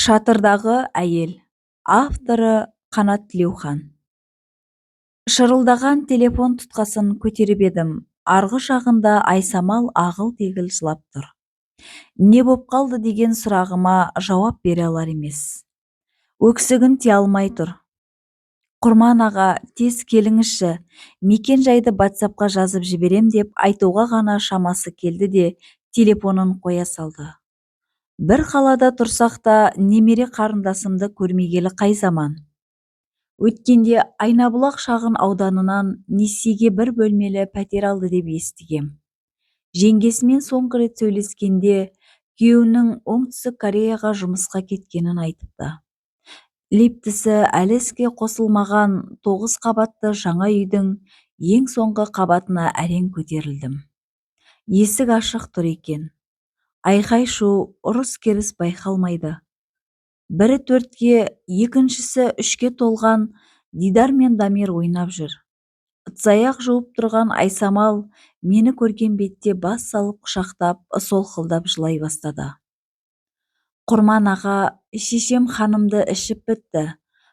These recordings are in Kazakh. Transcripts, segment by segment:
Шатырдағы әйел. Авторы Қанат Тілеухан. Шырылдаған телефон тұтқасын көтеріп едім. Арғы жағында Айсамал ағыл-тегіл жылап тұр. Не боп қалды деген сұрағыма жауап бере алар емес. Өксігін тия алмай тұр. Құрман аға, тез келіңізші, мекен жайды WhatsAppқа жазып жіберем деп айтуға ғана шамасы келді де телефонын қоя салды. Бір қалада тұрсақ та немере қарындасымды көрмегелі қай заман. Өткенде Айнабұлақ шағын ауданынан несиеге бір бөлмелі пәтер алды деп естігем. Жеңгесімен соңғы рет сөйлескенде күйеуінің оңтүстік Кореяға жұмысқа кеткенін айтыпты. Лифтісі әлі іске қосылмаған 9 қабатты жаңа үйдің ең соңғы қабатына әрең көтерілдім. Есік ашық тұр екен. Айқай-шу, ұрыс-керіс байқалмайды. Бірі 4-ке, екіншісі 3-ке толған Дидар мен Дамир ойнап жүр. Ыдыс-аяқ жуып тұрған Айсамал мені көрген бетте бас салып құшақтап, солқылдап жылай бастады. Құрман аға, шешем ханымды ішіп бітті.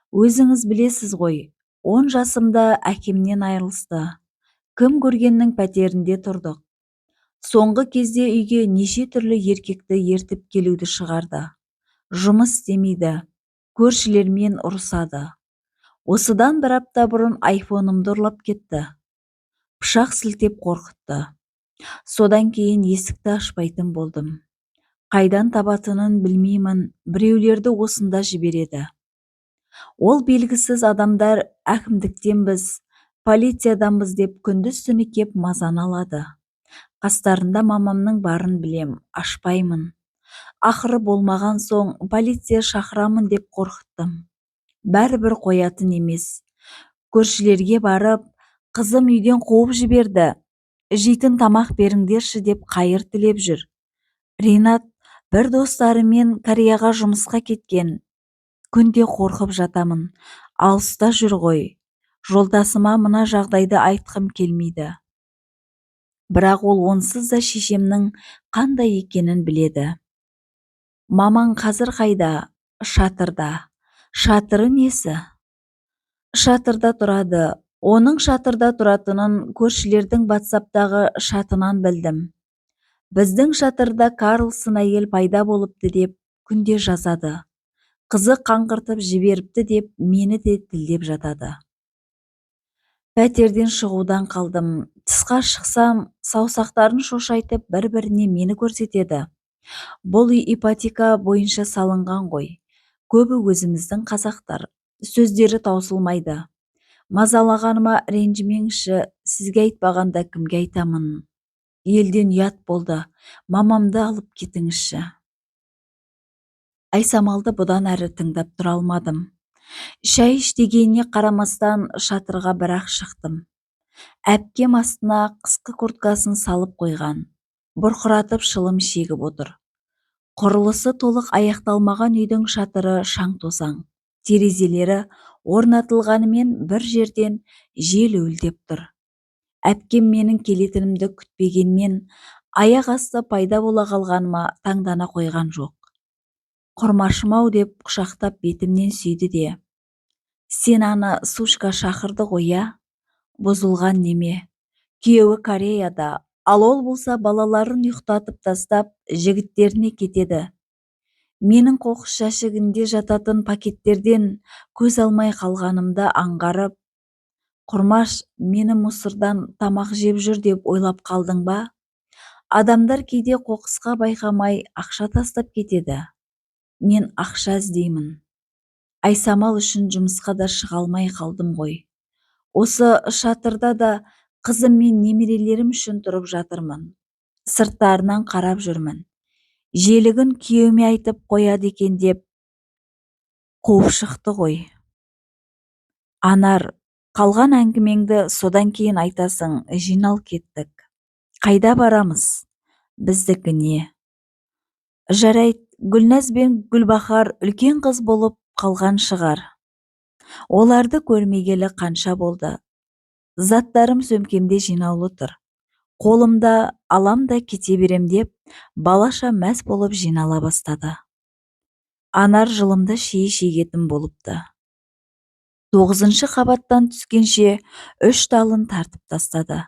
Өзіңіз білесіз ғой, 10 жасымда әкемнен айырылысты. Кім көргеннің пәтерінде тұрдық. Соңғы кезде үйге неше түрлі еркекті ертіп келуді шығарды. Жұмыс істемейді, көршілермен ұрысады. Осыдан бір апта бұрын айфонымды ұрлап кетті. Пышақ сілтеп қорқытты. Содан кейін есікті ашпайтын болдым. Қайдан табатынын білмеймін, біреулерді осында жібереді. Ол белгісіз адамдар әкімдіктенбіз, полицияданбыз деп күндіз-түні кеп мазаны алады. Қастарында мамамның барын білем, ашпаймын. Ақыры болмаған соң полиция шақырамын деп қорқыттым. Бәрібір қоятын емес. Көршілерге барып, қызым үйден қуып жіберді. Жейтін тамақ беріңдерші деп қайыр тілеп жүр. Ринат бір достарымен Кореяға жұмысқа кеткен. Күнде қорқып жатамын. Алыста жүр ғой. Жолдасыма мына жағдайды айтқым келмейді. Бірақ ол онсыз да шешемнің қандай екенін біледі. Мамаң қазір қайда? Шатырда. Шатыры несі? Шатырда тұрады. Оның шатырда тұратынын көршілердің WhatsApp'тағы шатынан білдім. Біздің шатырда Карлсон әйел пайда болыпты деп күнде жазады. Қызы қаңғыртып жіберіпті деп мені де тілдеп жатады. Пәтерден шығудан қалдым. Тысқа шықсам, саусақтарын шошайтып бір-біріне мені көрсетеді. Бұл үй ипотека бойынша салынған ғой. Көбі өзіміздің қазақтар. Сөздері таусылмайды. Мазалағаныма ренжімеңізші, сізге айтпағанда кімге айтамын. Елден ұят болды. Мамамды алып кетіңізші. Айсамалды бұдан әрі тыңдап тұра алмадым. Шәй іш дегеніне қарамастан шатырға бір-ақ шықтым. Әпкем астына қысқы курткасын салып қойған. Бұрқыратып шылым шегіп отыр. Құрылысы толық аяқталмаған үйдің шатыры шаң-тозаң. Терезелері орнатылғанымен бір жерден жел уілдеп тұр. Әпкем менің келетінімді күтпегенмен, аяқ асты пайда бола қалғаныма таңдана қойған жоқ. Құрмашым-ау деп құшақтап бетімнен сүйді де. Сен аны Сушка шақырды ғой, я? Бұзылған неме. Күйеуі Кореяда, ал ол болса балаларын ұйықтатып тастап, жігіттеріне кетеді. Менің қоқыс жәшігінде жататын пакеттерден көз алмай қалғанымды аңғарып, Құрмаш, мені мұсырдан тамақ жеп жүр деп ойлап қалдың ба? Адамдар кейде қоқысқа байқамай ақша тастап кетеді. Мен ақша іздеймін. Айсамал үшін жұмысқа да шыға алмай қалдым ғой. Осы шатырда да қызым мен немерелерім үшін тұрып жатырмын. Сырттарынан қарап жүрмін. Желігін күйеуіме айтып қояды екен деп қуып шықты ғой. Анар, қалған әңгімеңді содан кейін айтасың, жинал кеттік. Қайда барамыз? Біздікіне. Жарайт, Гүлназ бен Гүлбахар үлкен қыз болып қалған шығар. Оларды көрмегелі қанша болды. Заттарым сөмкемде жинаулы тұр. Қолымда алам да кете берем деп, балаша мәз болып жинала бастады. Анар жылымды шие шегетін болыпты. 9-шы қабаттан түскенше 3 талын тартып тастады.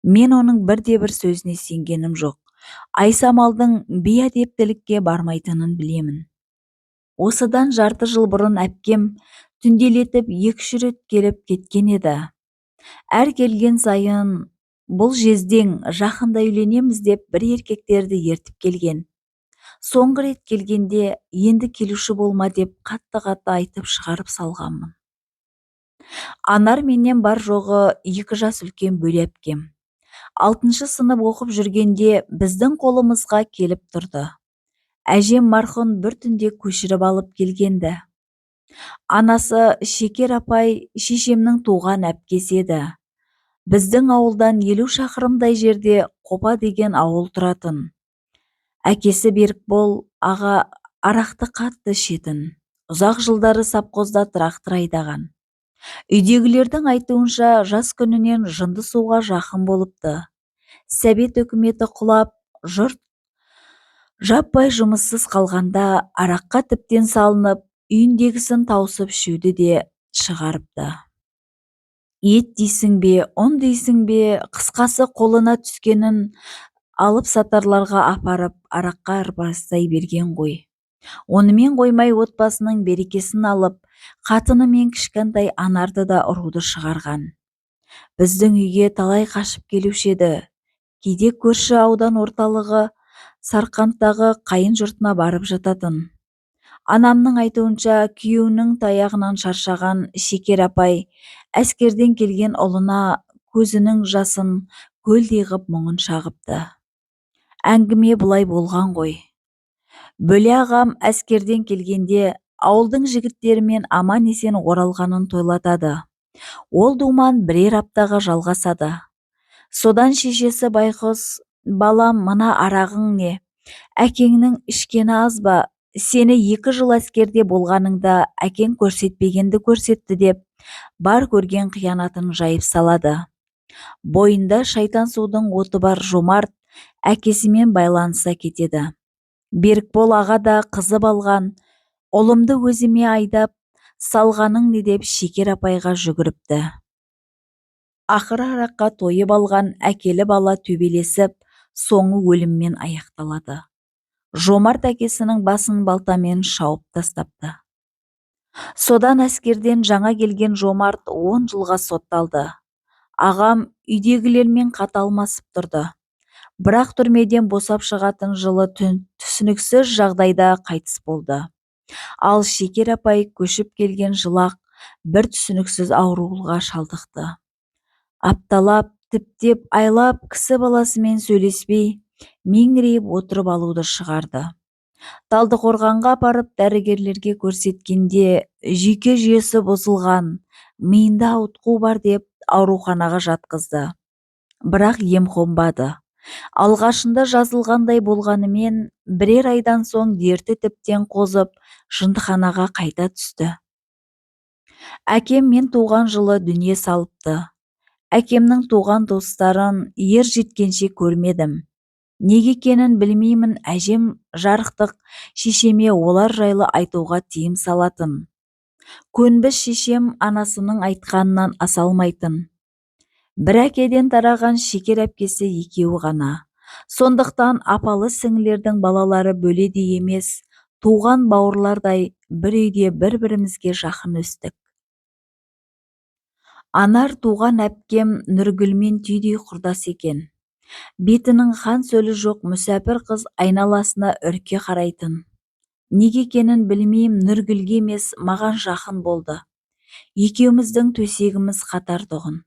Мен оның бірде-бір сөзіне сенгенім жоқ. Айсамалдың бейәдептілікке бармайтынын білемін. Осыдан жарты жыл бұрын әпкем түнделетіп 2-3 рет келіп кеткен еді. Әр келген сайын бұл жездең жақында үйленеміз деп бір еркектерді ертіп келген. Соңғы рет келгенде енді келуші болма деп қатты-қатты айтып шығарып салғанмын. Анар менен бар жоғы 2 жас үлкен бөле әпкем. 6-шы сынып оқып жүргенде біздің қолымызға келіп тұрды. Әжем марқұм бір түнде көшіріп алып келгенді. Анасы Шекер апай шешемнің туған әпкесі еді. Біздің ауылдан 50 шақырымдай жерде Қопа деген ауыл тұратын. Әкесі Берікбол аға арақты қатты ішетін. Ұзақ жылдары совхозда трактор айдаған. Үйдегілердің айтуынша жас күнінен жынды суға жақын болыпты. Совет үкіметі құлап, жұрт жаппай жұмыссыз қалғанда араққа тіптен салынып, үйіндегісін тауысып ішуді де шығарыпты. Ет дейсің бе, ұн дейсің бе, қысқасы қолына түскенін алып сатарларға апарып араққа арбастай берген ғой. Онымен қоймай отбасының берекесін алып, қатыны мен кішкентай Анарды да ұруды шығарған. Біздің үйге талай қашып келуші еді. Кейде көрші аудан орталығы Сарқанттағы қайын жұртына барып жататын. Анамның айтуынша күйеуінің таяғынан шаршаған Шекер апай әскерден келген ұлына көзінің жасын көлдей ғып мұңын шағыпты. Әңгіме бұлай болған ғой. Бөле ағам әскерден келгенде ауылдың жігіттерімен аман есен оралғанын тойлатады. Ол думан бірер аптаға жалғасады. Содан шешесі байқұс, балам, мына арағың не? Әкеңнің ішкені аз ба? Сені 2 жыл әскерде болғаныңда әкең көрсетпегенді көрсетті деп, бар көрген қиянатын жайып салады. Бойында шайтан судың оты бар Жомарт әкесімен байланыса кетеді. Берікбол аға да қызып алған, ұлымды өзіме айдап, салғаның не деп Шекер апайға жүгіріпті. Ақыры араққа тойып алған әкелі бала төбелесіп, соңы өліммен аяқталады. Жомарт әкесінің басын балтамен шауып тастапты. Содан әскерден жаңа келген Жомарт 10 жылға сотталды. Ағам үйдегілермен қаталмасып тұрды. Бірақ түрмеден босап шығатын жылы түсініксіз жағдайда қайтыс болды. Ал Шекер апай көшіп келген жылақ бір түсініксіз ауруға шалдықты. Апталап, тіптеп, айлап кісі баласымен сөйлеспей, меңірейіп отырып алуды шығарды. Талдықорғанға апарып дәрігерлерге көрсеткенде жүйке жүйесі бұзылған, миында ауытқу бар деп ауруханаға жатқызды. Бірақ ем қонбады. Алғашында жазылғандай болғанымен, бірер айдан соң дерті тіптен қозып, жындыханаға қайта түсті. Әкем мен туған жылы дүние салыпты. Әкемнің туған достарын ер жеткенше көрмедім. Неге екенін білмеймін, әжем жарықтық шешеме олар жайлы айтуға тыйым салатын. Көнбіс шешем анасының айтқанынан аса алмайтын. Бір әкеден тараған Шекер әпкесі екеуі ғана. Сондықтан апалы сіңлердің балалары бөледей емес, туған бауырлардай бір үйде бір-бірімізге жақын өстік. Анар туған әпкем Нұргүлмен түйдей құрдас екен. Бетінің қан сөлі жоқ мүсәпір қыз айналасына үрке қарайтын. Неге екенін білмеймін, Нұргүлге емес, маған жақын болды. Екеуміздің төсегіміз қатар тұғын.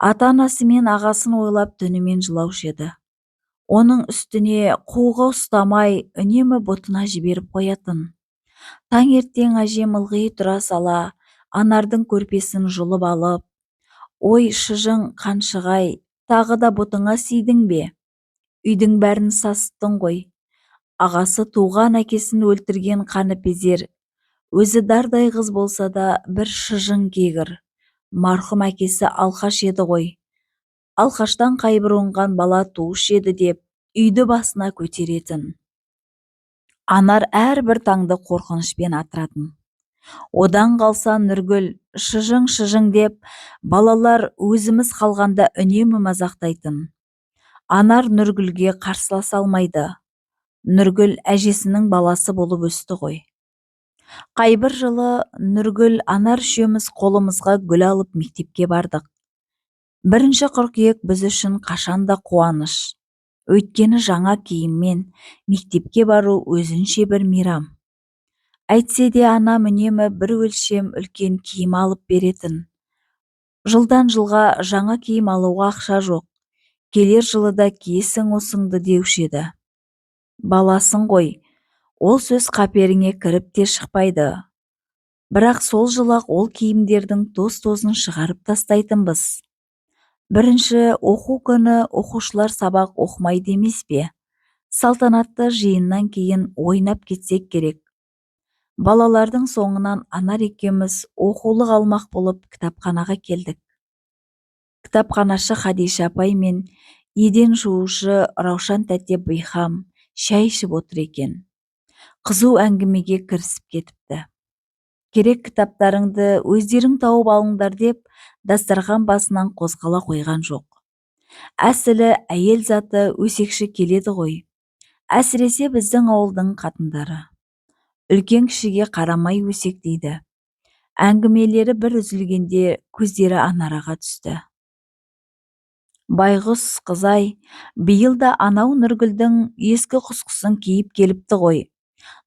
Ата-анасы мен ағасын ойлап түнімен жылаушы еді. Оның үстіне қуға ұстамай, үнемі бұтына жіберіп қоятын. Таңертең әжем ылғи тұра сала, Анардың көрпесін жұлып алып, ой шыжың қаншығай, тағы да бұтыңа сүйдің бе? Үйдің бәрін сасыттың ғой. Ағасы туған әкесін өлтірген қаныпезер, өзі дардай қыз болса да бір шыжың кегір. Марқұм әкесі алқаш еді ғой. Алқаштан қайбір оңған бала туыш еді деп, үйді басына көтеретін. Анар әрбір таңды қорқынышпен атыратын. Одан қалса Нұргүл шыжың-шыжың деп, балалар өзіміз қалғанда үнемі мазақтайтын. Анар Нұргүлге қарсыласа алмайды. Нұргүл әжесінің баласы болып өсті ғой. Қайбір жылы Нұргүл Анар үшеуміз қолымызға гүл алып мектепке бардық. 1 қыркүйек біз үшін қашанда қуаныш. Өйткені жаңа киіммен мектепке бару өзінше бір мейрам. Әйтсе де анам үнемі бір өлшем үлкен киім алып беретін. Жылдан жылға жаңа киім алуға ақша жоқ. Келер жылы да киесің осыңды деуші еді. Баласың ғой, ол сөз қаперіңе кіріп те шықпайды. Бірақ сол жылақ ол киімдердің тоз-тозын шығарып тастайтынбыз. 1 оқу күні оқушылар сабақ оқымайды емес пе? Салтанатты жиыннан кейін ойнап кетсек керек. Балалардың соңынан Анар екеуміз оқулық алмақ болып кітапханаға келдік. Кітапханашы Хадиша апай мен еден жуушы Раушан тәте бейхам шай ішіп отыр екен. Қызу әңгімеге кірісіп кетіпті. Керек кітаптарыңды өздерің тауып алыңдар деп дастархан басынан қозғала қойған жоқ. Әсілі әйел заты өсекші келеді ғой. Әсіресе біздің ауылдың қатындары. Үлкен кішіге қарамай өсектейді. Әңгімелері бір үзілгенде көздері Анараға түсті. Байғұс қызай, биыл да анау Нұргүлдің ескі құсқысын киіп келіпті ғой.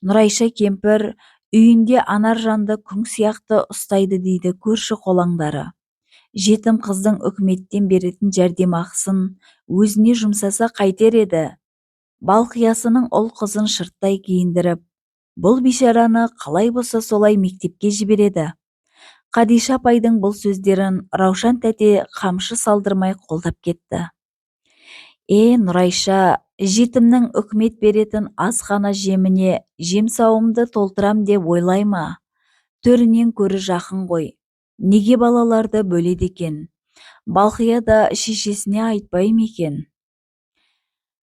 Нұрайша кемпір үйінде Анаржанды күң сияқты ұстайды дейді көрші қолаңдары. Жетім қыздың үкіметтен беретін жәрдемақысын өзіне жұмсаса қайтер еді. Балқиясының ұл қызын шырттай киіндіріп, бұл бишараны қалай болса солай мектепке жібереді. Хадиша апайдың бұл сөздерін Раушан тәте қамшы салдырмай қолдап кетті. Нұрайша, жетімнің үкімет беретін аз ғана жеміне жемсауымды толтырам деп ойлайма. Төрінен көрі жақын ғой. Неге балаларды бөледі екен? Балқия да шешесіне айтпай ма екен?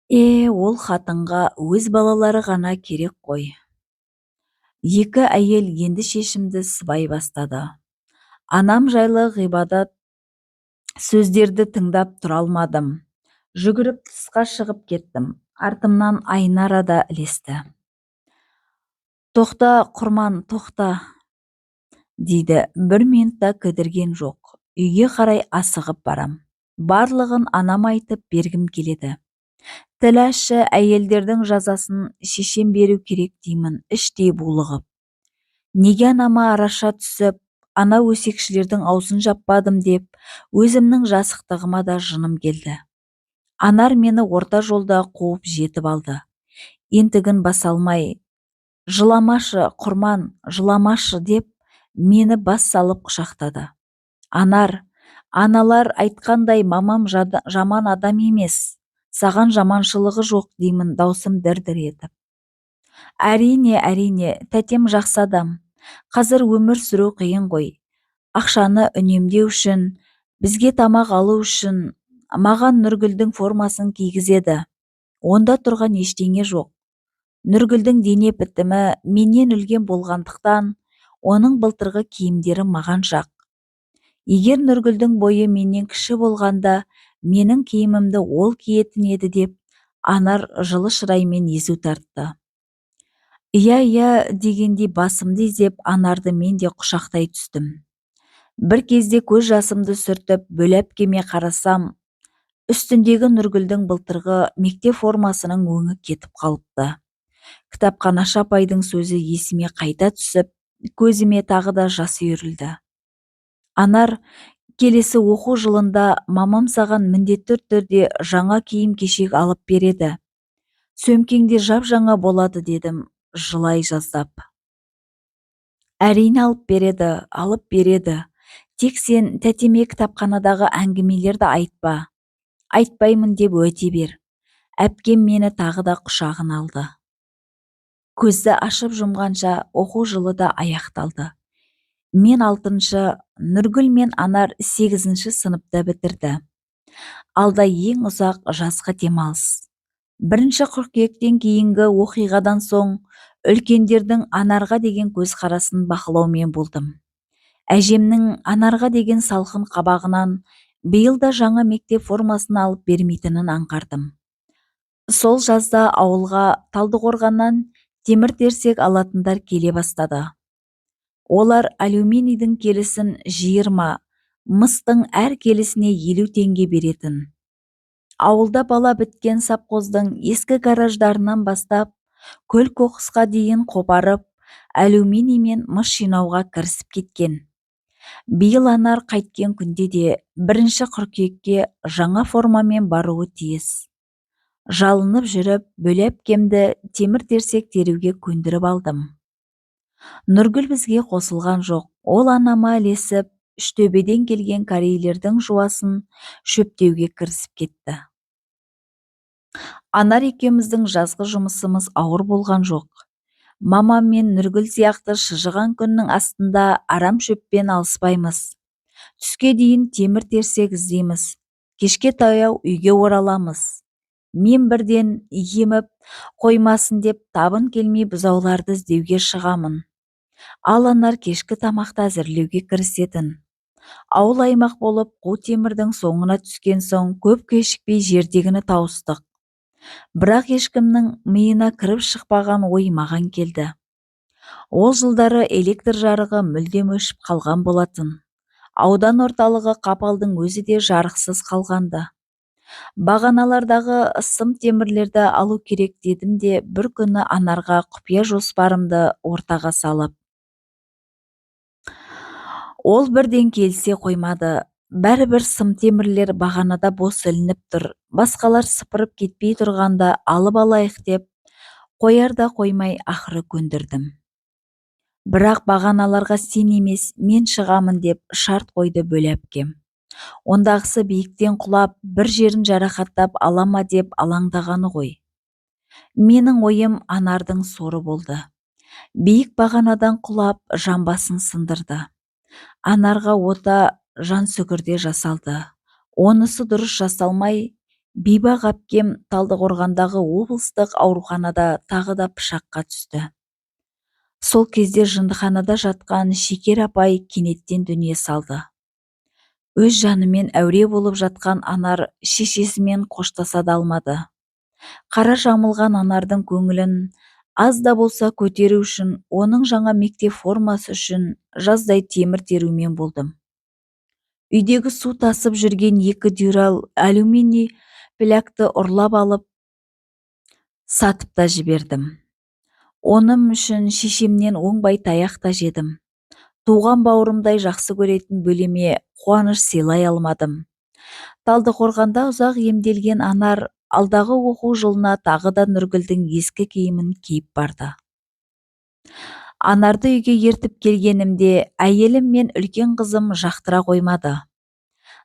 Ол қатынға өз балалары ғана керек қой. Екі әйел енді шешімді сыбай бастады. Анам жайлы ғибадат сөздерді тыңдап тұра алмадым. Жүгіріп тысқа шығып кеттім. Артымнан Айнара да ілесті. Тоқта, Құрман, тоқта, дейді. 1 минутта кідірген жоқ. Үйге қарай асығып барам. Барлығын анам айтып бергім келеді. Тіләші әйелдердің жазасын шешем беру керек деймін, іштей булығып. Неге анама араша түсіп, ана өсекшілердің аузын жаппадым деп, өзімнің жасықтығыма да жыным келді. Анар мені орта жолда қуып жетіп алды. Ентігін баса алмай, жыламашы, Құрман, жыламашы деп, мені бас салып құшақтады. Анар, аналар айтқандай мамам жаман адам емес, саған жаманшылығы жоқ деймін даусым дір-дір етіп. Әрине, тәтем жақсы адам. Қазір өмір сүру қиын ғой. Ақшаны үнемдеу үшін, бізге тамақ алу үшін, маған Нұргүлдің формасын кигізеді. Онда тұрған ештеңе жоқ. Нұргүлдің дене бітімі менен үлген болғандықтан, оның былтырғы киімдері маған жақ. Егер Нұргүлдің бойы менен кіші болғанда, менің киімімді ол киетін еді деп, Анар жылы шыраймен езу тартты. Иә дегендей басымды изеп, Анарды мен де құшақтай түстім. Бір кезде көз жасымды сүртіп, бөләпкеме қарасам, үстіндегі Нұргүлдің былтырғы мектеп формасының өңі кетіп қалыпты. Кітапханашы апайдың сөзі есіме қайта түсіп, көзіме тағы да жас үйірілді. Анар, келесі оқу жылында мамам саған міндетті түрде жаңа киім кешек алып береді. Сөмкеңде жап-жаңа болады дедім, жылай жаздап. Әрине алып береді. Тек сен тәтеме кітапханадағы әңгімелерді айтпа. Айтпаймын деп өте бер. Әпкем мені тағы да құшағын алды. Көзді ашып жұмғанша оқу жылы да аяқталды. Мен 6-шы, Нұргүл мен Анар 8-ші сыныпта бітірді. Алда ең ұзақ жазғы демалыс. 1 қыркүйектен кейінгі оқиғадан соң Үлкендердің Анарға деген көзқарасын бақылаумен болдым. Әжемнің Анарға деген салқын қабағынан биыл да жаңа мектеп формасын алып бермейтінін аңғардым. Сол жазда ауылға Талдықорғаннан темір-терсек алатындар келе бастады. Олар алюминийдің келісін 20, мыстың әр келісіне 50 теңге беретін. Ауылда бала біткен совхоздың ескі гараждарынан бастап, көл-қоқысқа дейін қопарып, алюминий мен мыс жинауға кірісіп кеткен. Биыл Анар қайткен күнде де 1 қыркүйекке жаңа формамен баруы тиіс. Жалынып жүріп, бөле әпкемді темір-терсек теруге көндіріп алдым. Нұргүл бізге қосылған жоқ. Ол анама ілесіп, Үштөбеден келген корейлердің жуасын шөптеуге кірісіп кетті. Анар екеуміздің жазғы жұмысымыз ауыр болған жоқ. Мамам мен Нұргүл сияқты шыжыған күннің астында арам шөппен алыспаймыз. Түске дейін темір-терсек іздейміз. Кешке таяу үйге ораламыз. Мен бірден еміп қоймасын деп табын келмей бұзауларды іздеуге шығамын. Ал Анар кешкі тамақты әзірлеуге кірісетін. Ауыл аймақ болып қу темірдің соңына түскен соң көп кешікпей жердегіні тауыстық. Бірақ ешкімнің миына кіріп шықпаған ой маған келді. Ол жылдары электр жарығы мүлдем өшіп қалған болатын. Аудан орталығы Қапалдың өзі де жарықсыз қалғанды. Бағаналардағы сым темірлерді алу керек дедім де бір күні Анарға құпия жоспарымды ортаға салып. Ол бірден келсе қоймады. Бәрібір сым темірлер бағанада бос ілініп тұр. Басқалар сыпырып кетпей тұрғанда алып алайық деп, қояр да қоймай ақыры көндірдім. Бірақ бағаналарға сен емес, мен шығамын деп шарт қойды бөле әпкем. Ондағысы биіктен құлап, бір жерін жарақаттап алама деп алаңдағаны ғой. Менің ойым Анардың соры болды. Биік бағанадан құлап, жамбасын сындырды. Анарға ота жансүгірде жасалды. Онысы дұрыс жасалмай, Бибақ әпкем Талдықорғандағы облыстық ауруханада тағы да пышаққа түсті. Сол кезде жындыханада жатқан Шекер апай кенеттен дүние салды. Өз жанымен әуре болып жатқан Анар шешесімен қоштаса да алмады. Қара жамылған Анардың көңілін аз да болса көтеру үшін, оның жаңа мектеп формасы үшін жаздай темір терумен болдым. Үйдегі су тасып жүрген 2 дюрал алюминий плякты ұрлап алып, сатып та жібердім. Оным үшін шешемнен оңбай таяқ та жедім. Туған бауырымдай жақсы көретін бөлеме қуаныш сыйлай алмадым. Талдықорғанда ұзақ емделген Анар алдағы оқу жылына тағы да Нұргүлдің ескі киімін киіп барды. Анарды үйге ертіп келгенімде әйелім мен үлкен қызым жақтыра қоймады.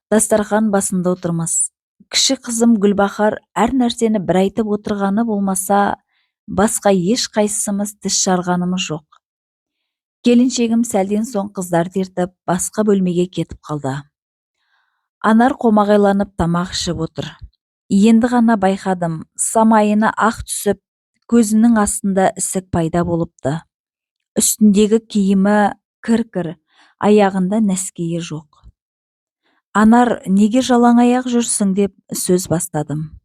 Дастархан басында отырмыз. Кіші қызым Гүлбахар әр нәрсені бір айтып отырғаны болмаса, басқа еш қайсымыз тіс жарғанымыз жоқ. Келіншегім сәлден соң қыздарды ертіп басқа бөлмеге кетіп қалды. Анар қомағайланып тамақ ішіп отыр. Енді ғана байқадым, самайына ақ түсіп, көзінің астында ісік пайда болыпты. Үстіндегі киімі кір-кір, аяғында нәскиі жоқ. Анар, неге жалаң аяқ жүрсің деп сөз бастадым.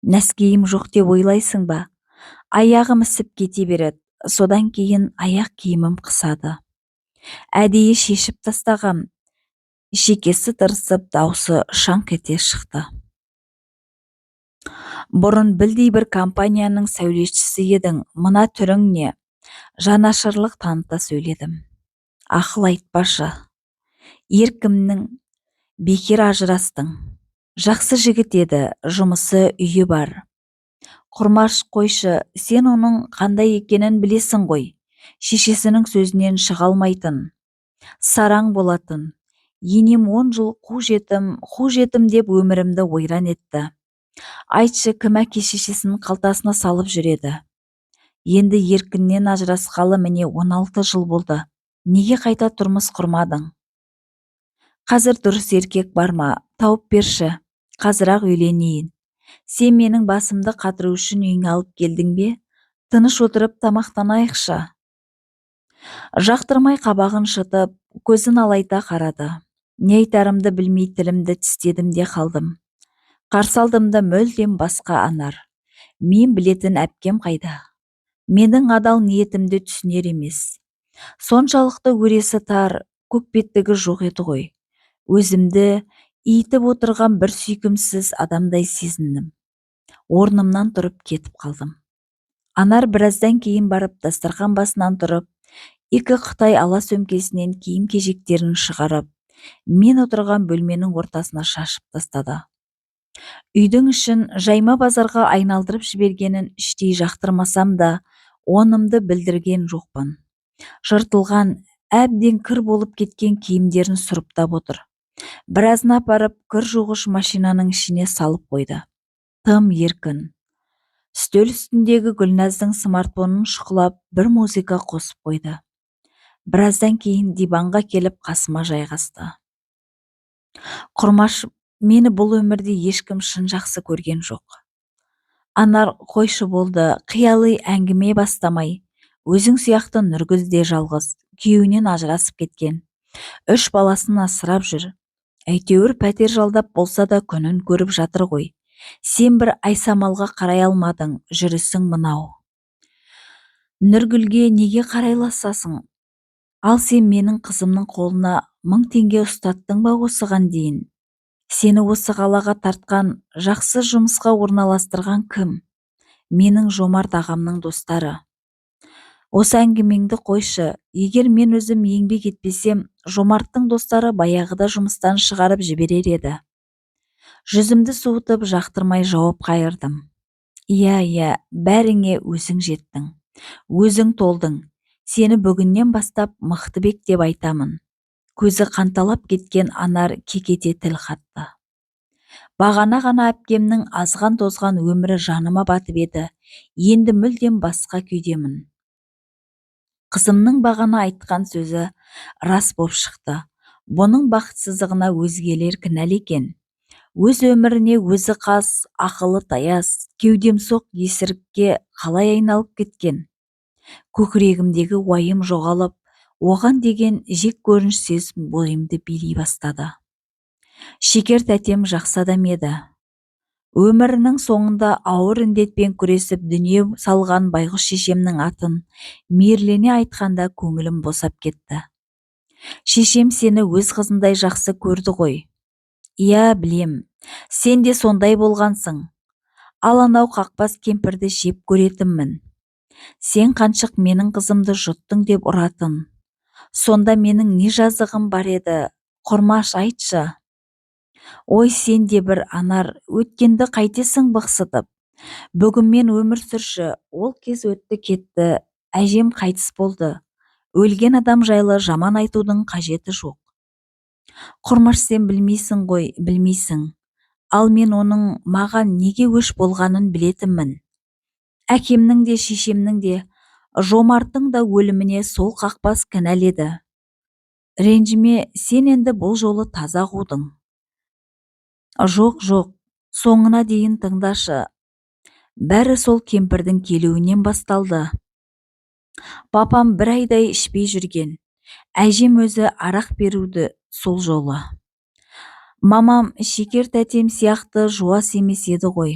Нәскиім жоқ деп ойлайсың ба? Аяғым ісіп кете береді, содан кейін аяқ киімім қысады. Әдейі шешіп тастағам. Шекесі тырысып, даусы шаңқ ете шықты. Бұрын білдей бір компанияның сәулетшісі едің, мына түрің не? Жанашырлық таныта сөйледім. Ақыл айтпашы. Еркімнің, бекер ажырастың. Жақсы жігіт еді, жұмысы үйі бар. Құрмаш қойшы, сен оның қандай екенін білесің ғой. Шешесінің сөзінен шыға алмайтын. Сараң болатын. Енем 10 жыл қу жетім деп өмірімді ойран етті. Айтшы, кім әке-шешесінің қалтасына салып жүреді. Енді еркіннен ажырасқалы міне 16 жыл болды. Неге қайта тұрмыс құрмадың? Қазір дұрыс еркек бар ма? Тауып берші. Қазір-ақ үйленейін. Сен менің басымды қатыру үшін үйіңе алып келдің бе? Тыныш отырып тамақтанайықшы. Жақтырмай қабағын шытып, көзін алайта қарады. Не айтарымды білмей тілімді тістедім де қалдым. Қарсы алдымда мүлдем басқа Анар. Мен білетін әпкем қайда? Менің адал ниетімді түсінер емес. Соншалықты өресі тар, көкбеттігі жоқ еді ғой. Өзімді иітіп отырған бір сүйкімсіз адамдай сезіндім. Орнымнан тұрып кетіп қалдым. Анар біраздан кейін барып дастархан басынан тұрып, екі Қытай ала сөмкесінен киім-кешектерін шығарып, мен отырған бөлменің ортасына шашып тастады. Үйдің ішін жайма базарға айналдырып жібергенін іштей жақтырмасам да, онымды білдірген жоқпын. Жыртылған, әбден кір болып кеткен киімдерін сұрыптап отыр. Біразын апарып кір жуғыш машинаның ішіне салып қойды. Тым еркін. Үстел үстіндегі Гүлназдың смартфонын шұқылап, бір музыка қосып қойды. Біраздан кейін диванға келіп қасыма жайғасты. Құрмаш, мені бұл өмірде ешкім шын жақсы көрген жоқ. Анар, қойшы болды, қиялы әңгіме бастамай. Өзің сияқты Нұргүл де жалғыз, күйеуінен ажырасып кеткен. 3 баласын асырап жүр. Әйтеуір пәтер жалдап болса да күнін көріп жатыр ғой. Сен бір айсамалға қарай алмадың, жүрісің мынау. Нұргүлге неге қарайласасың? Ал сен менің қызымның қолына 1000 теңге ұстаттың ба осыған дейін? Сені осы қалаға тартқан, жақсы жұмысқа орналастырған кім? Менің Жомарт ағамның достары. Осы әңгімеңді қойшы, егер мен өзім еңбек етпесем, Жомарттың достары баяғыда жұмыстан шығарып жіберер еді. Жүзімді суытып жақтырмай жауап қайырдым. Иә, бәріңе өзің жеттің. Өзің толдың. Сені бүгіннен бастап Мықтыбек деп айтамын. Көзі қанталап кеткен Анар кекете тіл қатты. Бағана ғана әпкемнің азған тозған өмірі жаныма батып еді. Енді мүлдем басқа күйдемін. Қызымның бағана айтқан сөзі рас боп шықты. Бұның бақытсыздығына өзгелер кінәлі екен. Өз өміріне өзі қас, ақылы таяз, кеудемсоқ есірікке қалай айналып кеткен. Көкірегімдегі уайым жоғалып, оған деген жек көрініш сезім бойымды билей бастады. Шекер тәтем жақсы адам еді. Өмірінің соңында ауыр індетпен күресіп дүние салған байғұс шешемнің атын мейірлене айтқанда көңілім босап кетті. Шешем сені өз қызындай жақсы көрді ғой. Иә, білем, сен де сондай болғансың. Ал анау қақпас кемпірді жеп көретінмін. Сен қаншық менің қызымды жұттың деп ұратын. Сонда менің не жазығым бар еді, Құрмаш, айтшы. Ой, сен де бір Анар, өткенді қайтесің бықсытып. Бүгінмен өмір сүрші, ол кез өтті кетті, әжем қайтыс болды. Өлген адам жайлы жаман айтудың қажеті жоқ. Құрмаш, сен білмейсің ғой, білмейсің. Ал мен оның маған неге өш болғанын білетінмін. Әкемнің де шешемнің де, Жомарттың да өліміне сол қақпас кінәледі. Ренжіме, сен енді бұл жолы таза қудың. Жоқ, соңына дейін тыңдашы. Бәрі сол кемпірдің келуінен басталды. Папам бір айдай ішпей жүрген. Әжем өзі арақ беруді сол жолы. Мамам шекер тәтем сияқты жуас емес еді ғой.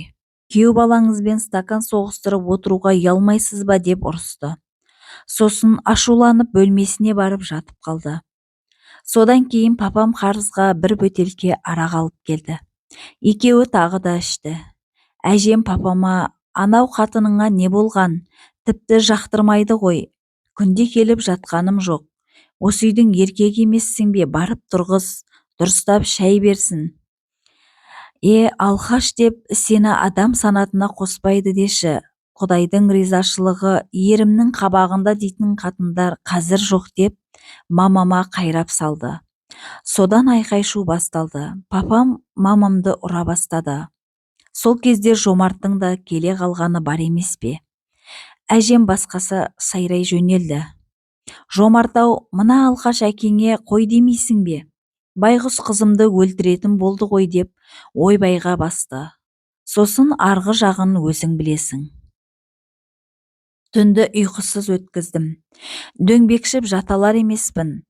Күйеу балаңызбен стакан соғыстырып отыруға ұялмайсыз ба деп ұрысты. Сосын ашуланып бөлмесіне барып жатып қалды. Содан кейін папам қарызға бір бөтелке арақ алып келді. Екеуі тағы да ішті. Әжем папама, анау қатыныңа не болған, тіпті жақтырмайды ғой. Күнде келіп жатқаным жоқ. Осы үйдің еркегі емессің бе, барып тұрғыз, дұрыстап шәй берсін. Алқаш деп сені адам санатына қоспайды деші. Құдайдың ризашылығы ерімнің қабағында дейтін қатындар қазір жоқ деп мамама қайрап салды. Содан айқай-шу басталды. Папам мамамды ұра бастады. Сол кезде Жомарттың да келе қалғаны бар емес пе? Әжем басқасы сайрай жөнелді. Жомарт-ау, мына Алқаш әкеңе қой демейсің бе? Байғұс қызымды өлтіретін болды ғой деп ойбайға басты. Сосын арғы жағын өзің білесің. Түнді ұйқысыз өткіздім. Дөңбекшіп жаталар емеспін.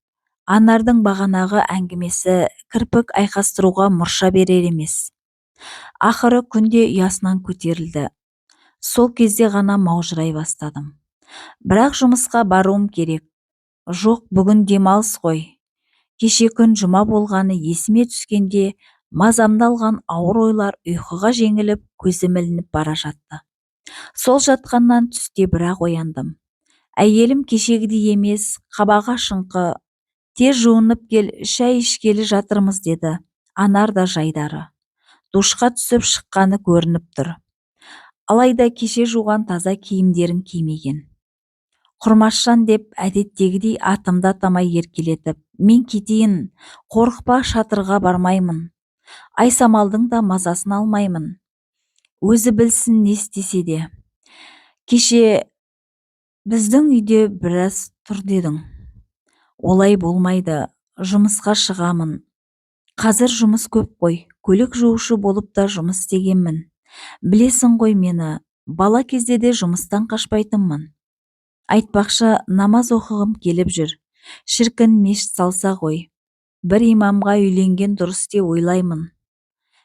Анардың бағанағы әңгімесі кірпік айқастыруға мұрша берер емес. Ақыры күнде ұясынан көтерілді. Сол кезде ғана маужырай бастадым. Бірақ жұмысқа баруым керек. Жоқ, бүгін демалыс қой. Кеше күн жұма болғаны есіме түскенде мазамды алған ауыр ойлар ұйқыға жеңіліп, көзім ілініп бара жатты. Сол жатқаннан түсте бірақ ояндым. Әйелім кешегідей емес, қабағы шыңқы, тез жуынып кел, шәй ішкелі жатырмыз деді. Анар да жайдары. Душқа түсіп шыққаны көрініп тұр. Алайда кеше жуған таза киімдерін кимеген. Құрмашжан деп әдеттегідей атымды атамай еркелетіп, мен кетейін, қорықпа, шатырға бармаймын. Айсамалдың да мазасын алмаймын. Өзі білсін не істесе де. Кеше біздің үйде біраз тұр дедің. Олай болмайды, жұмысқа шығамын. Қазір жұмыс көп қой, көлік жуушы болып та жұмыс істегенмін. Білесің ғой мені, бала кезде де жұмыстан қашпайтынмын. Айтпақшы, намаз оқығым келіп жүр. Шіркін, мешіт салса ғой. Бір имамға үйленген дұрыс деп ойлаймын.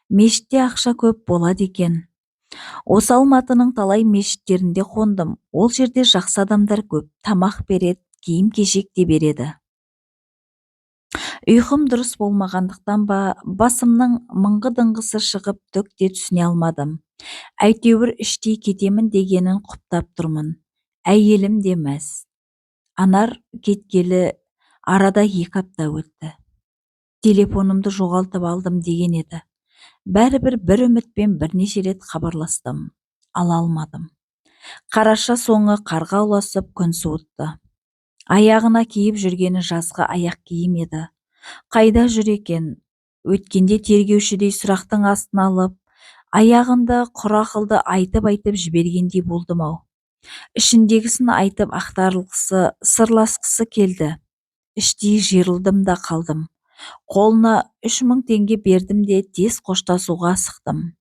Мешітте ақша көп болады екен. Осы Алматының талай мешіттерінде қондым. Ол жерде жақсы адамдар көп, тамақ береді, киім-кешек те береді. Ұйқым дұрыс болмағандықтан ба, басымның мыңғы-дыңғысы шығып, түк те түсіне алмадым. Әйтеуір іштей кетемін дегенін құптап тұрмын. Әйелім де мәз. Анар кеткелі арада 2 апта өтті. Телефонымды жоғалтып алдым деген еді. Бәрібір бір үмітпен бірнеше рет хабарластым. Ала алмадым. Қараша соңы қарға ұласып күн суытты. Аяғына киіп жүргені жазғы аяқ киім еді. Қайда жүр екен? Өткенде тергеушідей сұрақтың астына алып, аяғында құр ақылды айтып жібергендей болдым-ау. Ішіндегісін айтып ақтарылғысы, сырласқысы келді. Іштей жиырылдым да қалдым. Қолына 3000 теңге бердім де тез қоштасуға асықтым.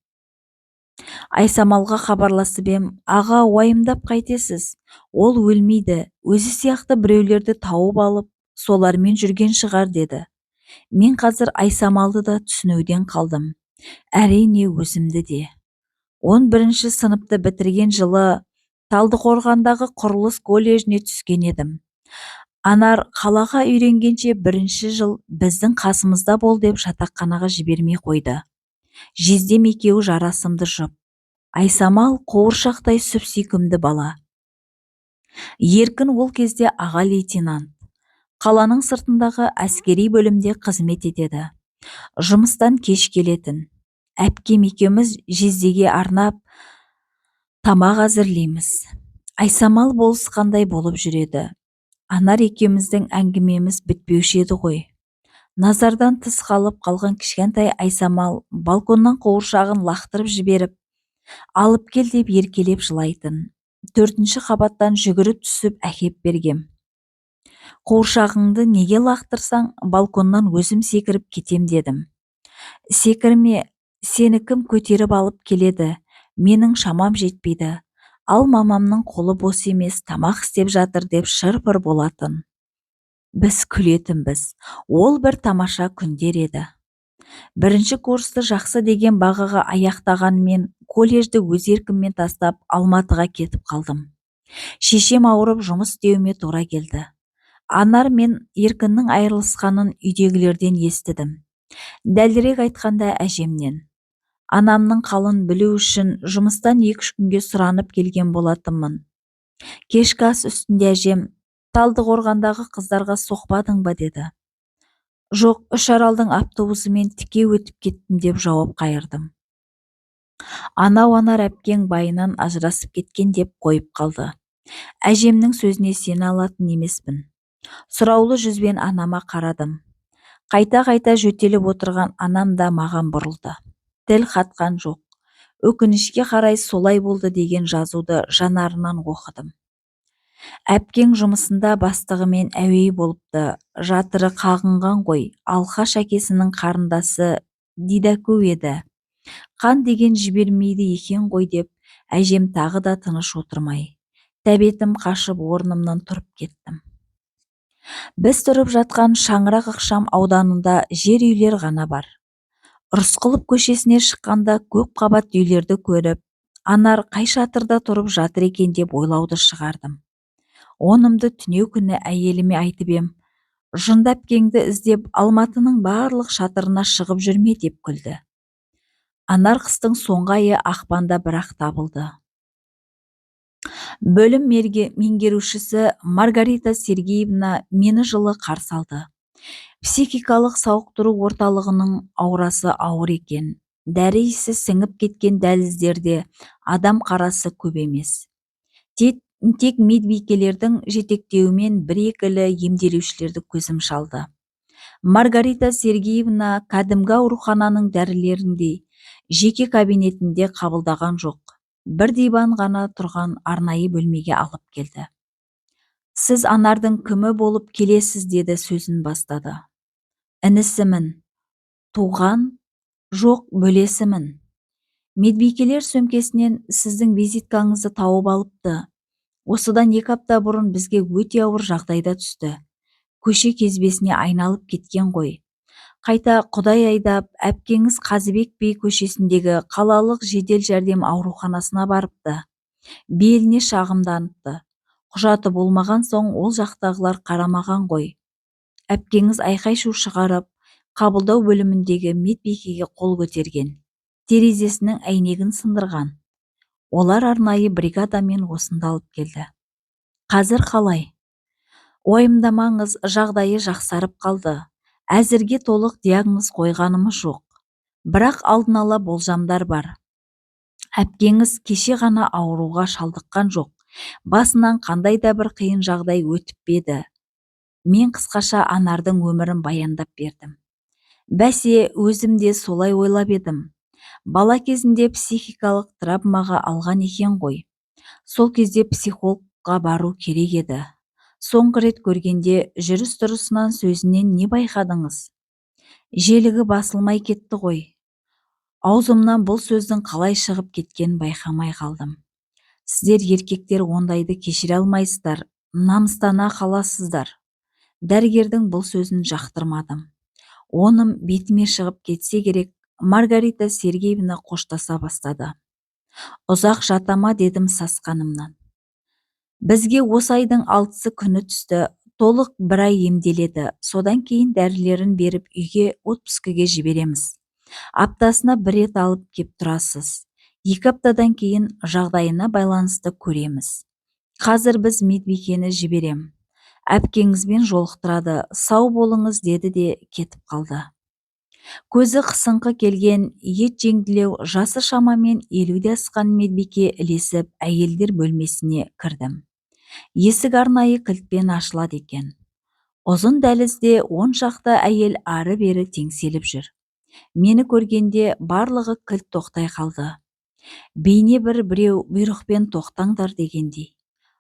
Айсамалға хабарласып ем, аға, уайымдап қайтесіз? Ол өлмейді, өзі сияқты біреулерді тауып алып, солармен жүрген шығар деді. Мен қазір Айсамалды да түсінуден қалдым. Әрине өзімді де. 11-ші сыныпты бітірген жылы Талдықорғандағы құрылыс колледжіне түскен едім. Анар қалаға үйренгенше 1-ші жыл біздің қасымызда бол деп жатақханаға жібермей қойды. Жездем екеуі жарасымды жұп. Айсамал қуыршақтай сүп-сүйкімді бала. Еркін ол кезде аға лейтенант. Қаланың сыртындағы әскери бөлімде қызмет етеді. Жұмыстан кеш келетін. Әпкем екеуміз жездеге арнап тамақ әзірлейміз. Айсамал болысқандай болып жүреді. Анар екеуміздің әңгімеміз бітпеуші еді ғой. Назардан тыс қалып қалған кішкентай Айсамал балконнан қуыршағын лақтырып жіберіп, алып кел деп еркелеп жылайтын. 4-ші қабаттан жүгіріп түсіп әкеп бергем. Қуыршағыңды неге лақтырсаң, балконнан өзім секіріп кетем дедім. Секірме, сені кім көтеріп алып келеді? Менің шамам жетпейді. Ал мамамның қолы бос емес, тамақ істеп жатыр деп шыр-пыр болатын. Біз күлетінбіз. Ол бір тамаша күндер еді. 1-ші курсты жақсы деген бағаға аяқтағанмен колледжді өз еркіммен тастап Алматыға кетіп қалдым. Шешем ауырып жұмыс істеуіме тура келді. Анар мен Еркіннің айырылысқанын үйдегілерден естідім. Дәлірек айтқанда әжемнен. Анамның қалын білу үшін жұмыстан 2-3 күнге сұранып келген болатынмын. Кешкі ас үстінде әжем, Талдықорғандағы қыздарға соқпадың ба деді. Жоқ, Үшаралдың автобусымен тіке өтіп кеттім деп жауап қайырдым. Анау Анар әпкең байынан ажырасып кеткен деп қойып қалды. Әжемнің сөзіне сене алатын емеспін. Сұраулы жүзбен анама қарадым. Қайта-қайта жөтеліп отырған анам да маған бұрылды. Тіл қатқан жоқ. Өкінішке қарай солай болды деген жазуды жанарынан оқыдым. Әпкең жұмысында бастығымен әуей болыпты, жатыры қағынған ғой, Алқаш әкесінің қарындасы Дидаку еді. Қан деген жібермейді екен ғой деп, әжем тағы да тыныш отырмай. тәбетім қашып орнымнан тұрып кеттім. Біз тұрып жатқан Шаңырақ ықшам ауданында жер үйлер ғана бар. Рысқұлов көшесіне шыққанда көп қабат үйлерді көріп, Анар қай шатырда тұрып жатыр екен деп ойлауды шығардым. Онымды түнеу күні әйеліме айтып ем, жындап кеңді іздеп Алматының барлық шатырына шығып жүрме деп күлді. Анар қыстың соңғы айы ақпанда бірақ табылды. Бөлім меңгерушісі Маргарита Сергеевна мені жылы қарсы алды. Психикалық сауықтыру орталығының аурасы ауыр екен. Дәрі иісі сіңіп кеткен дәліздерде адам қарасы көп емес. Тек медбикелердің жетектеуімен бір-екілі емделушілерді көзім шалды. Маргарита Сергеевна кәдімгі аурухананың дәрілеріндей жеке кабинетінде қабылдаған жоқ. Бір диван ғана тұрған арнайы бөлмеге алып келді. Сіз Анардың кімі болып келесіз деді сөзін бастады. Інісімін. Туған? Жоқ, бөлесімін. Медбикелер сөмкесінен сіздің визиткаңызды тауып алыпты. Осыдан 2 апта бұрын бізге өте ауыр жағдайда түсті. Көше кезбесіне айналып кеткен ғой. Қайта Құдай айдап, әпкеңіз Қазыбек би көшесіндегі қалалық жедел жәрдем ауруханасына барыпты. Беліне шағымданыпты. Құжаты болмаған соң ол жақтағылар қарамаған ғой. Әпкеңіз айқай-шу шығарып, қабылдау бөліміндегі медбикеге қол көтерген. Терезесінің әйнегін сындырған. Олар арнайы бригадамен осында алып келді. Қазір қалай? Уайымдамаңыз, жағдайы жақсарып қалды. Әзірге толық диагноз қойғанымыз жоқ. Бірақ алдын ала болжамдар бар. Әпкеңіз кеше ғана ауруға шалдыққан жоқ. Басынан қандай да бір қиын жағдай өтіп еді. Мен қысқаша Анардың өмірін баяндап бердім. Бәсе, өзім де солай ойлап едім. Бала кезінде психикалық травмаға алған екен ғой. Сол кезде психологқа бару керек еді. Соңғы рет көргенде жүріс-тұрысынан сөзінен не байқадыңыз? Желігі басылмай кетті ғой. Аузымнан бұл сөздің қалай шығып кеткенін байқамай қалдым. Сіздер еркектер ондайды кешіре алмайсыздар, намыстана қаласыздар. Дәрігердің бұл сөзін жақтырмадым. Оным бетіме шығып кетсе керек, Маргарита Сергеевна қоштаса бастады. Ұзақ жатама дедім сасқанымнан. Бізге осы айдың 6 күні түсті, толық 1 ай емделеді, содан кейін дәрілерін беріп үйге отпускіге жібереміз. Аптасына 1 рет алып кеп тұрасыз. 2 аптадан кейін жағдайына байланысты көреміз. Қазір біз медбикені жіберем. Әпкеңізбен жолықтырады, сау болыңыз деді де кетіп қалды. Көзі қысыңқы келген, ет жеңділеу, жасы шамамен 50-де асқан медбике ілесіп әйелдер бөлмесіне кірдім. Есік арнайы кілтпен ашылады екен. Ұзын дәлізде 10 шақты әйел ары-бері теңселіп жүр. Мені көргенде барлығы кілт тоқтай қалды. Бейне біреу бұйрықпен тоқтаңдар дегендей.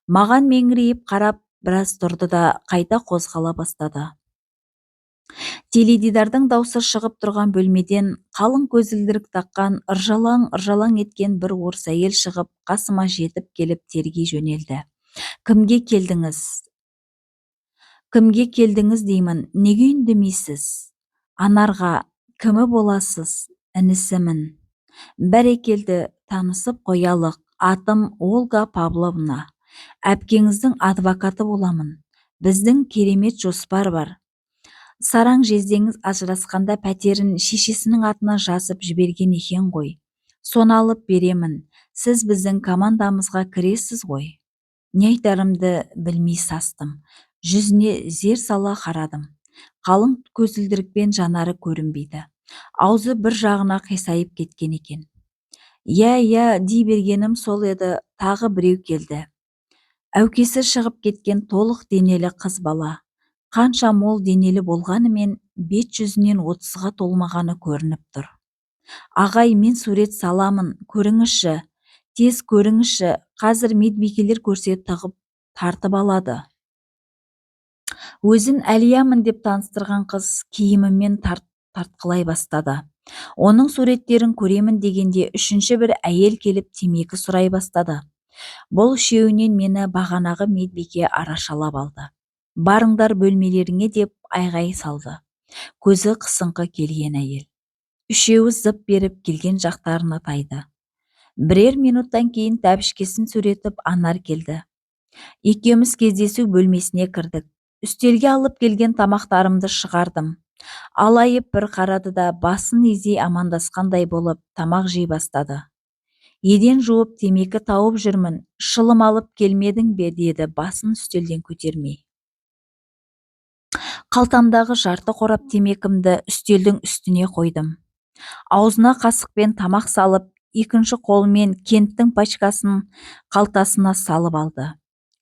Маған меңірейіп қарап, біраз тұрды да қайта қозғала бастады. Теледидардың даусы шығып тұрған бөлмеден қалың көзілдірік таққан, ыржалаң еткен бір орыс әйел шығып, қасыма жетіп келіп тергей жөнелді. Кімге келдіңіз деймін, неге үндемейсіз? Анарға. Кімі боласыз? Інісімін. Бәрекелді, танысып қоялық. Атым Ольга Павловна. Әпкеңіздің адвокаты боламын. Біздің керемет жоспар бар. Сараң жездеңіз ажырасқанда пәтерін шешесінің атына жазып жіберген екен ғой. Соны алып беремін. Сіз біздің командамызға кіресіз ғой. Не айтарымды білмей састым. Жүзіне зер сала қарадым. Қалың көзілдірікпен жанары көрінбейді. Аузы бір жағына қисайып кеткен екен. Я, дей бергенім сол еді, тағы біреу келді. Әукесі шығып кеткен толық денелі қыз бала. Қанша мол денелі болғанымен бет жүзінен 30-ға толмағаны көрініп тұр. Ағай, мен сурет саламын, көріңізші. Тез көріңізші, қазір медбикелер көрсе тығып тартып алады. Өзін Әлиямын деп таныстырған қыз киімімен тартқылай бастады. Оның суреттерін көремін дегенде 3-ші бір әйел келіп темекі сұрай бастады. Бұл үшеуінен мені бағанағы медбике арашалап алды. Барыңдар бөлмелеріңе деп айғай салды. Көзі қысыңқы келген әйел. Үшеуі зып беріп келген жақтарына тайды. Бірер минуттан кейін тәбішкесін сөретіп Анар келді. Екеуміз кездесу бөлмесіне кірдік. Үстелге алып келген тамақтарымды шығардым. Алайып бір қарады да басын изей амандасқандай болып тамақ жей бастады. Еден жуып темекі тауып жүрмін, шылым алып келмедің бе деді басын үстелден көтермей. Қалтамдағы жарты қорап темекімді үстелдің үстіне қойдым. Аузына қасықпен тамақ салып, екінші қолымен кенттің пачкасын қалтасына салып алды.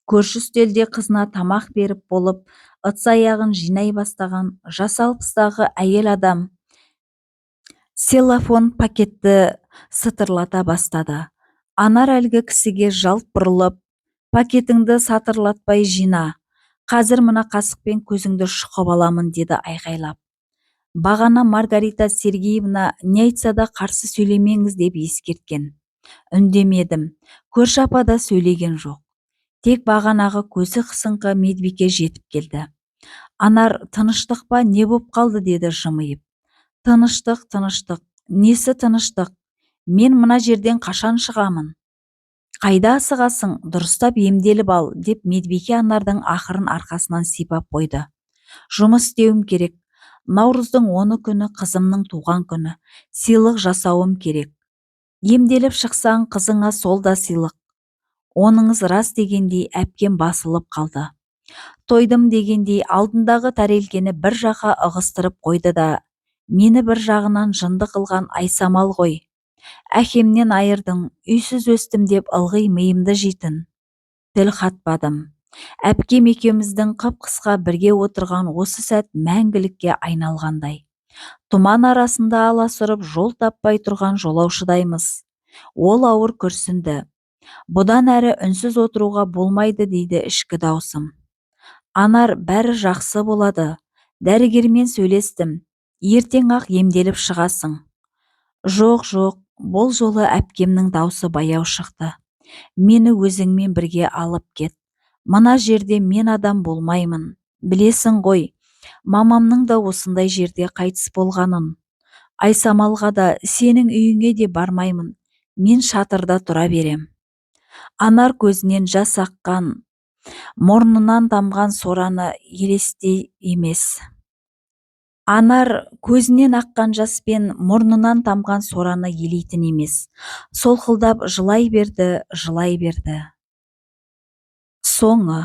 Көрші үстелде қызына тамақ беріп болып, ыдыс-аяғын жинай бастаған жас 60-тағы әйел адам селлофон пакетті сытырлата бастады. Анар әлгі кісіге жалт бұрылып, пакетіңді сатырлатпай жина, қазір мына қасықпен көзіңді шұқып аламын, деді айғайлап. Бағана Маргарита Сергеевна не айтса да қарсы сөйлемеңіз деп ескерткен. Үндемедім. Көрші апа да сөйлеген жоқ. Тек бағанағы көзі қысыңқы медбике жетіп келді. Анар, тыныштық па, не боп қалды, деді жымиып. Тыныштық, тыныштық. Несі тыныштық? Мен мына жерден қашан шығамын? Қайда асығасың? Дұрыстап емделіп ал, деп медбике Анардың ақырын арқасынан сипап қойды. Жұмыс істеуім керек. Наурыздың 10 күні қызымның туған күні. Сыйлық жасауым керек. Емделіп шықсаң, қызыңа сол да сыйлық. Оныңыз рас, дегендей әпкем басылып қалды. Тойдым дегендей алдындағы тәрелкені бір жаққа ығыстырып қойды да, мені бір жағынан жынды қылған Айсамал ғой. Әкемнен айырдың, үйсіз өстім деп ылғи миымды жейтін. Тіл қатпадым. Әпкем екеуміздің қып-қысқа бірге отырған осы сәт мәңгілікке айналғандай. Тұман арасында аласұрып жол таппай тұрған жолаушыдаймыз. Ол ауыр күрсінді. Бұдан әрі үнсіз отыруға болмайды, дейді ішкі даусым. Анар, бәрі жақсы болады. Дәрігермен сөйлестім. Ертең-ақ емделіп шығасың. Жоқ, бұл жолы әпкемнің даусы баяу шықты. Мені өзіңмен бірге алып кет. Мына жерде мен адам болмаймын. Білесің ғой, мамамның да осындай жерде қайтыс болғанын. Айсамалға да, сенің үйіңе де бармаймын. Мен шатырда тұра берем. Анар көзінен жас аққан, мұрнынан тамған сораны елестей емес. Анар көзінен аққан жаспен мұрнынан тамған сораны елейтін емес. Солқылдап жылай берді. Соңы